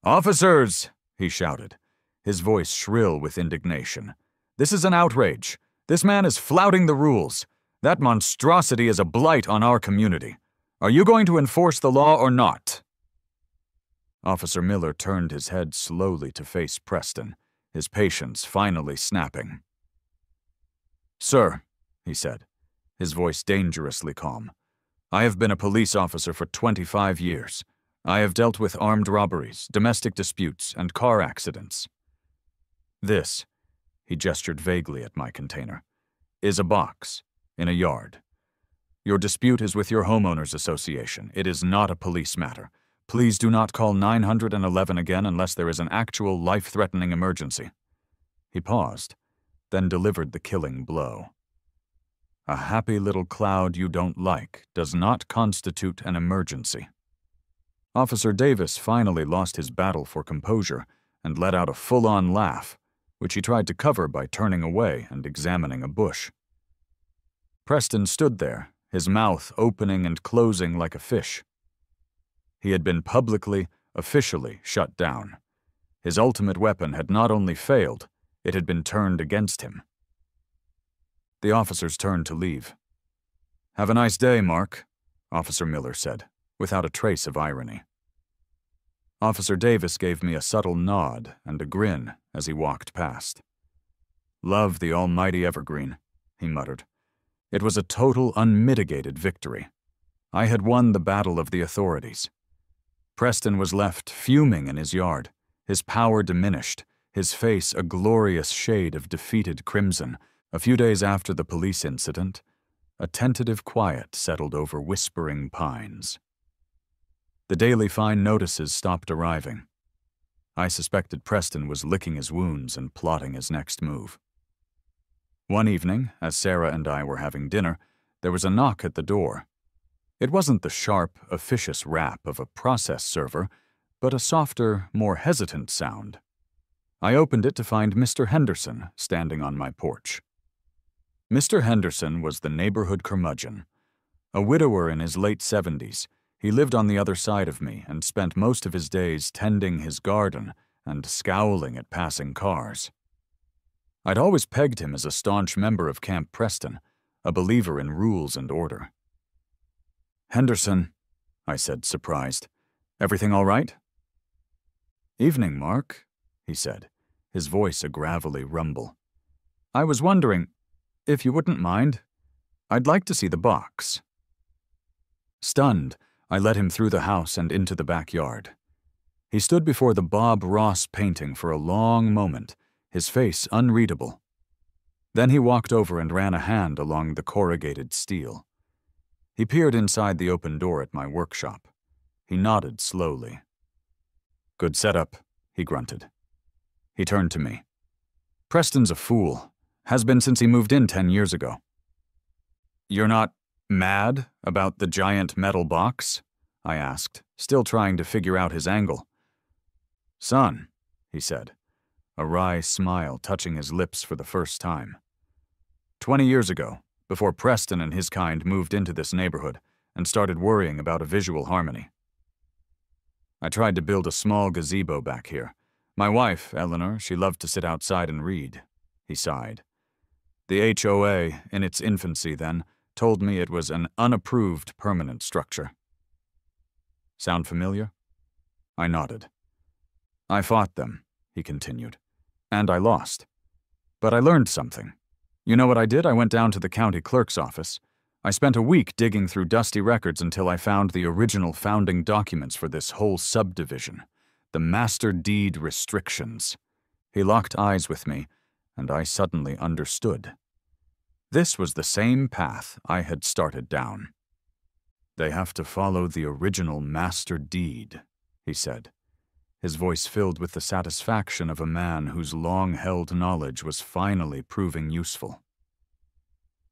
"Officers!" he shouted, his voice shrill with indignation. "This is an outrage. This man is flouting the rules. That monstrosity is a blight on our community. Are you going to enforce the law or not?" Officer Miller turned his head slowly to face Preston, his patience finally snapping. "Sir," he said, his voice dangerously calm, "I have been a police officer for 25 years. I have dealt with armed robberies, domestic disputes, and car accidents. This," he gestured vaguely at my container, "is a box in a yard. Your dispute is with your homeowners association. It is not a police matter. Please do not call 911 again unless there is an actual life-threatening emergency." He paused, then delivered the killing blow. "A happy little cloud you don't like does not constitute an emergency." Officer Davis finally lost his battle for composure and let out a full-on laugh, which he tried to cover by turning away and examining a bush. Preston stood there, his mouth opening and closing like a fish. He had been publicly, officially shut down. His ultimate weapon had not only failed, it had been turned against him. The officers turned to leave. "Have a nice day, Mark," Officer Miller said, without a trace of irony. Officer Davis gave me a subtle nod and a grin as he walked past. "Love the almighty evergreen," he muttered. It was a total, unmitigated victory. I had won the battle of the authorities. Preston was left fuming in his yard, his power diminished, his face a glorious shade of defeated crimson. A few days after the police incident, a tentative quiet settled over Whispering Pines. The daily fine notices stopped arriving. I suspected Preston was licking his wounds and plotting his next move. One evening, as Sarah and I were having dinner, there was a knock at the door. It wasn't the sharp, officious rap of a process server, but a softer, more hesitant sound. I opened it to find Mr. Henderson standing on my porch. Mr. Henderson was the neighborhood curmudgeon. A widower in his late 70s, he lived on the other side of me and spent most of his days tending his garden and scowling at passing cars. I'd always pegged him as a staunch member of Camp Preston, a believer in rules and order. "Henderson," I said, surprised. "Everything all right?" "Evening, Mark," he said, his voice a gravelly rumble. "I was wondering, if you wouldn't mind, I'd like to see the box." Stunned, I led him through the house and into the backyard. He stood before the Bob Ross painting for a long moment, his face unreadable. Then he walked over and ran a hand along the corrugated steel. He peered inside the open door at my workshop. He nodded slowly. "Good setup," he grunted. He turned to me. "Preston's a fool. Has been since he moved in 10 years ago." "You're not mad about the giant metal box?" I asked, still trying to figure out his angle. "Son," he said, a wry smile touching his lips for the first time. 20 years ago, before Preston and his kind moved into this neighborhood and started worrying about a visual harmony. I tried to build a small gazebo back here. My wife, Eleanor, she loved to sit outside and read." He sighed. "The HOA, in its infancy then, told me it was an unapproved permanent structure." Sound familiar? I nodded. "I fought them," he continued, "and I lost. But I learned something. You know what I did? I went down to the county clerk's office. I spent a week digging through dusty records until I found the original founding documents for this whole subdivision, the master deed restrictions." He locked eyes with me, and I suddenly understood. This was the same path I had started down. "They have to follow the original master deed," he said, his voice filled with the satisfaction of a man whose long-held knowledge was finally proving useful.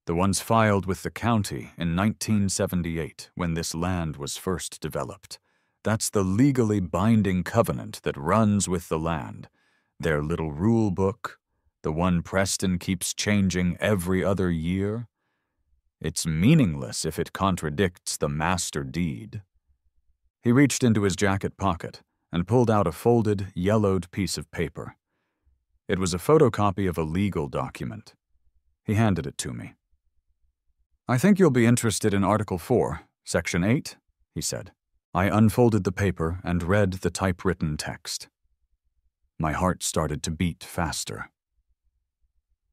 "The ones filed with the county in 1978, when this land was first developed. That's the legally binding covenant that runs with the land. Their little rule book, the one Preston keeps changing every other year. It's meaningless if it contradicts the master deed." He reached into his jacket pocket and pulled out a folded, yellowed piece of paper. It was a photocopy of a legal document. He handed it to me. "I think you'll be interested in Article 4, Section 8, he said. I unfolded the paper and read the typewritten text. My heart started to beat faster.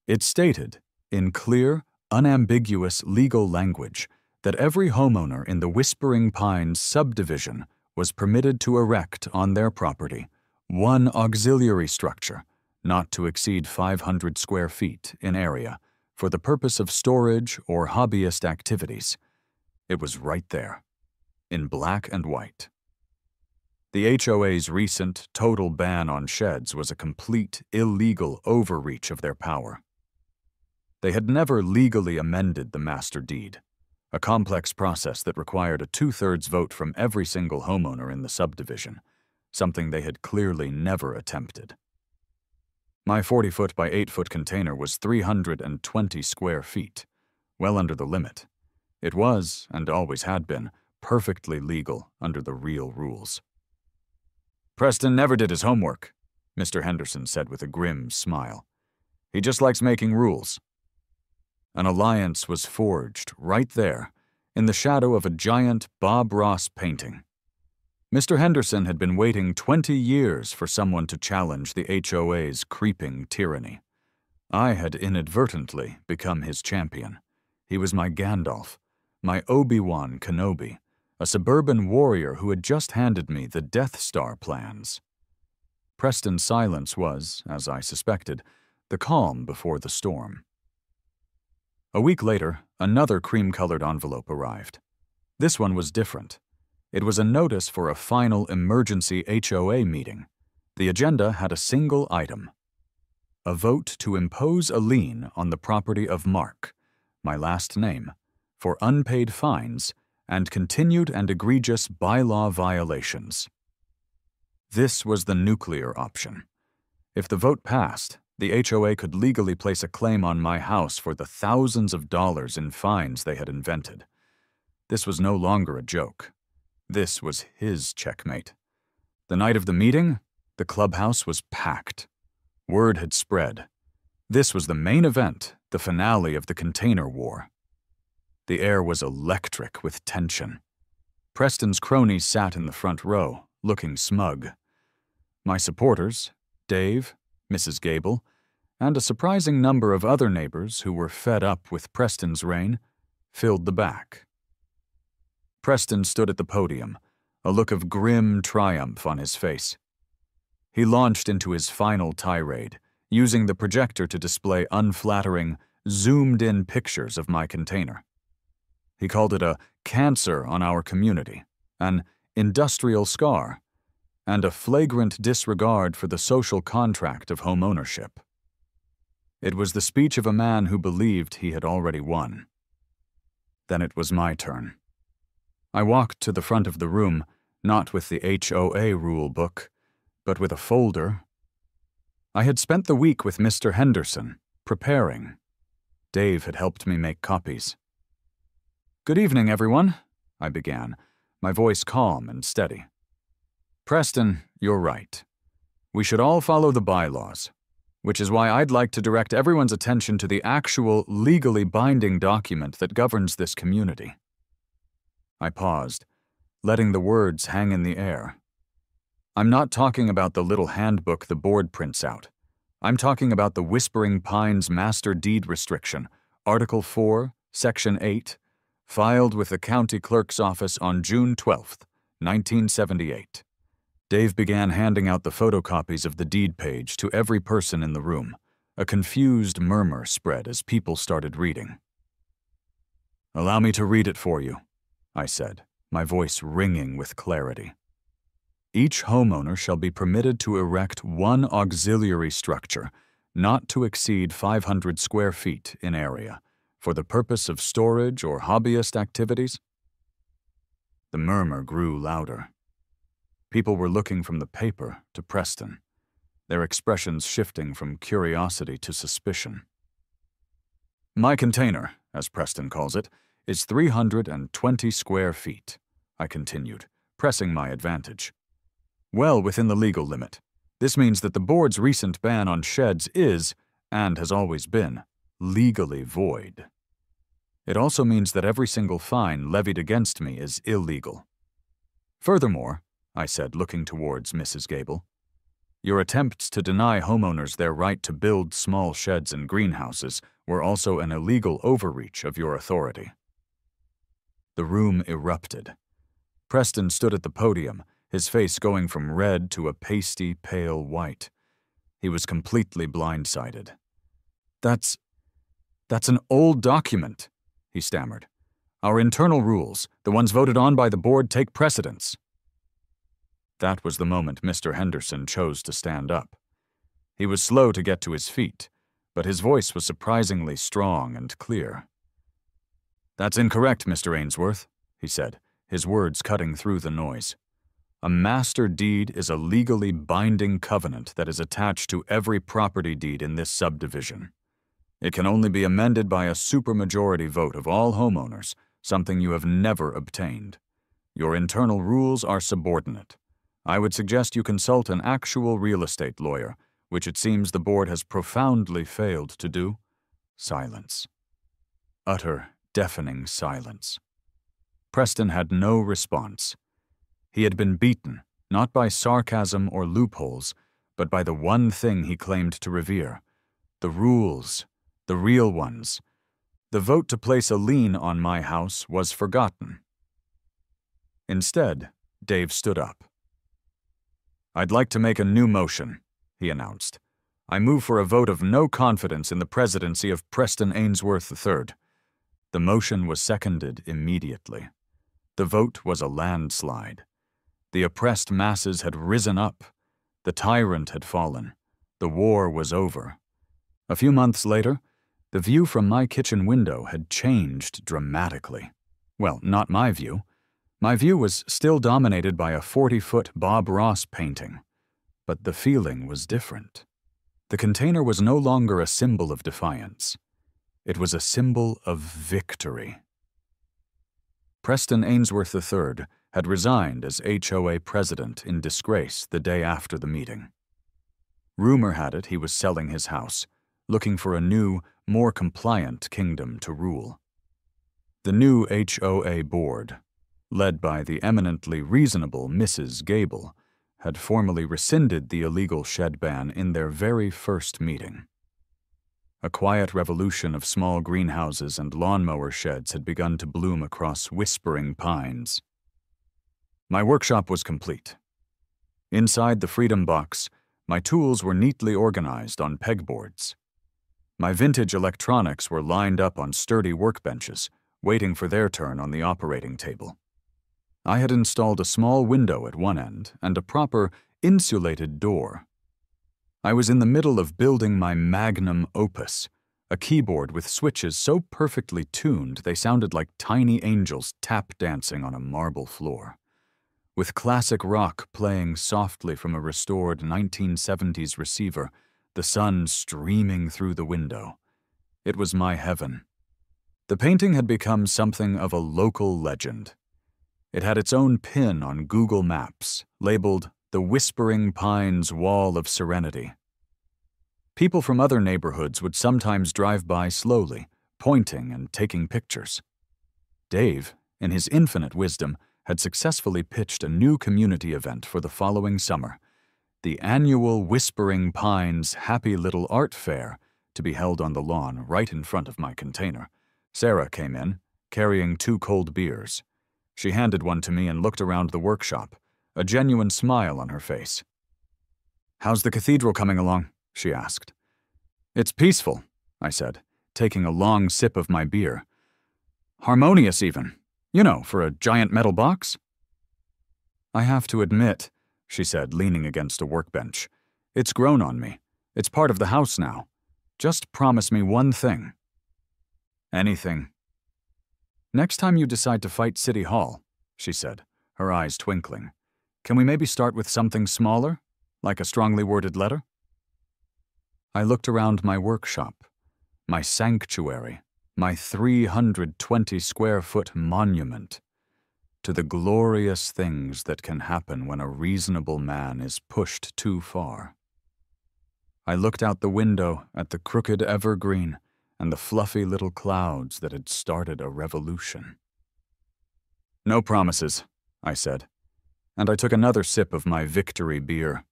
It stated, in clear, unambiguous legal language, that every homeowner in the Whispering Pines subdivision was permitted to erect on their property one auxiliary structure, not to exceed 500 square feet in area, for the purpose of storage or hobbyist activities. It was right there, in black and white. The HOA's recent total ban on sheds was a complete, illegal overreach of their power. They had never legally amended the master deed, a complex process that required a 2/3 vote from every single homeowner in the subdivision, something they had clearly never attempted. My 40-foot by 8-foot container was 320 square feet, well under the limit. It was, and always had been, perfectly legal under the real rules. "Preston never did his homework," Mr. Henderson said with a grim smile. "He just likes making rules." An alliance was forged right there, in the shadow of a giant Bob Ross painting. Mr. Henderson had been waiting 20 years for someone to challenge the HOA's creeping tyranny. I had inadvertently become his champion. He was my Gandalf, my Obi-Wan Kenobi, a suburban warrior who had just handed me the Death Star plans. Preston's silence was, as I suspected, the calm before the storm. A week later, another cream-colored envelope arrived. This one was different. It was a notice for a final emergency HOA meeting. The agenda had a single item: a vote to impose a lien on the property of Mark, my last name, for unpaid fines and continued and egregious bylaw violations. This was the nuclear option. If the vote passed, the HOA could legally place a claim on my house for the thousands of dollars in fines they had invented. This was no longer a joke. This was his checkmate. The night of the meeting, the clubhouse was packed. Word had spread. This was the main event, the finale of the container war. The air was electric with tension. Preston's cronies sat in the front row, looking smug. My supporters, Dave, Mrs. Gable, and a surprising number of other neighbors who were fed up with Preston's reign, filled the back. Preston stood at the podium, a look of grim triumph on his face. He launched into his final tirade, using the projector to display unflattering, zoomed-in pictures of my container. He called it a cancer on our community, an industrial scar, and a flagrant disregard for the social contract of homeownership. It was the speech of a man who believed he had already won. Then it was my turn. I walked to the front of the room, not with the HOA rule book, but with a folder. I had spent the week with Mr. Henderson, preparing. Dave had helped me make copies. "Good evening, everyone," I began, my voice calm and steady. "Preston, you're right. We should all follow the bylaws, which is why I'd like to direct everyone's attention to the actual, legally binding document that governs this community." I paused, letting the words hang in the air. I'm not talking about the little handbook the board prints out. I'm talking about the Whispering Pines Master Deed Restriction, Article 4, Section 8, filed with the county clerk's office on June 12th, 1978. Dave began handing out the photocopies of the deed page to every person in the room. A confused murmur spread as people started reading. "Allow me to read it for you," I said, my voice ringing with clarity. "Each homeowner shall be permitted to erect one auxiliary structure, not to exceed 500 square feet in area, for the purpose of storage or hobbyist activities." The murmur grew louder. People were looking from the paper to Preston, their expressions shifting from curiosity to suspicion. "My container, as Preston calls it, is 320 square feet," I continued, pressing my advantage. "Well within the legal limit. This means that the board's recent ban on sheds is, and has always been, legally void. It also means that every single fine levied against me is illegal. Furthermore," I said, looking towards Mrs. Gable, "your attempts to deny homeowners their right to build small sheds and greenhouses were also an illegal overreach of your authority." The room erupted. Preston stood at the podium, his face going from red to a pasty, pale white. He was completely blindsided. That's an old document," he stammered. "Our internal rules, the ones voted on by the board, take precedence." That was the moment Mr. Henderson chose to stand up. He was slow to get to his feet, but his voice was surprisingly strong and clear. "That's incorrect, Mr. Ainsworth," he said, his words cutting through the noise. "A master deed is a legally binding covenant that is attached to every property deed in this subdivision. It can only be amended by a supermajority vote of all homeowners, something you have never obtained. Your internal rules are subordinate. I would suggest you consult an actual real estate lawyer, which it seems the board has profoundly failed to do. Silence. Utter, deafening silence. Preston had no response. He had been beaten, not by sarcasm or loopholes, but by the one thing he claimed to revere: the rules, the real ones. The vote to place a lien on my house was forgotten. Instead, Dave stood up. "I'd like to make a new motion," he announced. "I move for a vote of no confidence in the presidency of Preston Ainsworth III." The motion was seconded immediately. The vote was a landslide. The oppressed masses had risen up. The tyrant had fallen. The war was over. A few months later, the view from my kitchen window had changed dramatically. Well, not my view. My view was still dominated by a 40-foot Bob Ross painting. But the feeling was different. The container was no longer a symbol of defiance. It was a symbol of victory. Preston Ainsworth III had resigned as HOA president in disgrace the day after the meeting. Rumor had it he was selling his house, looking for a new, more compliant kingdom to rule. The new HOA board, led by the eminently reasonable Mrs. Gable, had formally rescinded the illegal shed ban in their very first meeting. A quiet revolution of small greenhouses and lawnmower sheds had begun to bloom across whispering pines. My workshop was complete. Inside the Freedom Box, my tools were neatly organized on pegboards. My vintage electronics were lined up on sturdy workbenches, waiting for their turn on the operating table. I had installed a small window at one end and a proper, insulated door. I was in the middle of building my magnum opus, a keyboard with switches so perfectly tuned they sounded like tiny angels tap dancing on a marble floor. With classic rock playing softly from a restored 1970s receiver, the sun streaming through the window. It was my heaven. The painting had become something of a local legend. It had its own pin on Google Maps, labeled the Whispering Pines Wall of Serenity. People from other neighborhoods would sometimes drive by slowly, pointing and taking pictures. Dave, in his infinite wisdom, had successfully pitched a new community event for the following summer, the annual Whispering Pines Happy Little Art Fair, to be held on the lawn right in front of my container. Sarah came in, carrying 2 cold beers. She handed one to me and looked around the workshop, a genuine smile on her face. "How's the cathedral coming along?" she asked. "It's peaceful," I said, taking a long sip of my beer. "Harmonious even, you know, for a giant metal box." "I have to admit," she said, leaning against a workbench, "it's grown on me. It's part of the house now. Just promise me one thing." "Anything." "Next time you decide to fight City Hall," she said, her eyes twinkling, "can we maybe start with something smaller, like a strongly worded letter?" I looked around my workshop, my sanctuary, my 320-square-foot monument, to the glorious things that can happen when a reasonable man is pushed too far. I looked out the window at the crooked evergreen and the fluffy little clouds that had started a revolution. "No promises," I said, and I took another sip of my victory beer.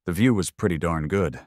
The view was pretty darn good,